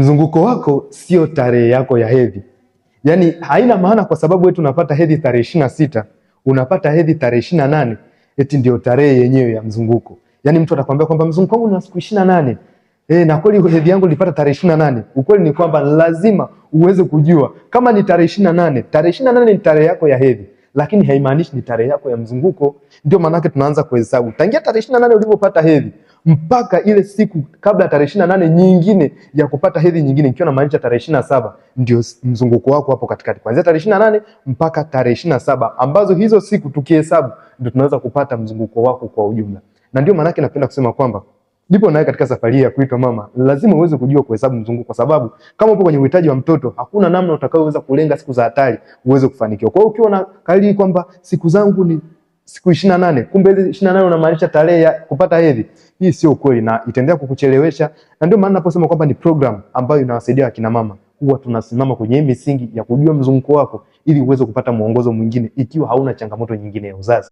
Mzunguko wako sio tarehe yako ya hedhi. Yaani haina maana kwa sababu wewe tunapata hedhi tarehe 26, unapata hedhi tarehe 28, eti ndio tarehe yenyewe ya mzunguko. Yaani mtu atakwambia kwamba mzunguko wangu una siku 28. Na kweli hedhi yangu nilipata tarehe 28. Ukweli ni kwamba lazima uweze kujua kama ni tarehe 28. Tarehe 28 ni tarehe yako ya hedhi, lakini haimaanishi ni tarehe yako ya mzunguko. Ndio maana yake tunaanza kuhesabu tangia tarehe 28 ulipopata hedhi mpaka ile siku kabla ya tarehe 28 nyingine ya kupata hedhi nyingine, ikiwa na maanisha tarehe 27 ndio mzunguko wako hapo katikati, kuanzia tarehe 28 mpaka tarehe 27, ambazo hizo siku tukihesabu ndio tunaweza kupata mzunguko wako kwa ujumla. Na ndio maana yake napenda kusema kwamba ndipo nawe katika safari ya kuitwa mama lazima uweze kujua kuhesabu mzunguko, kwa sababu kama upo kwenye uhitaji wa mtoto hakuna namna utakayoweza kulenga siku za hatari uweze kufanikiwa. Kwa hiyo ukiwa na kalili kwamba siku zangu ni siku 28, kumbe ile 28 unamaanisha tarehe ya kupata hedhi, hii sio kweli na itaendelea kukuchelewesha. Na ndio maana naposema kwamba ni program ambayo inawasaidia akina mama, huwa tunasimama kwenye misingi ya kujua mzunguko wako ili uweze kupata mwongozo mwingine ikiwa hauna changamoto nyingine ya uzazi.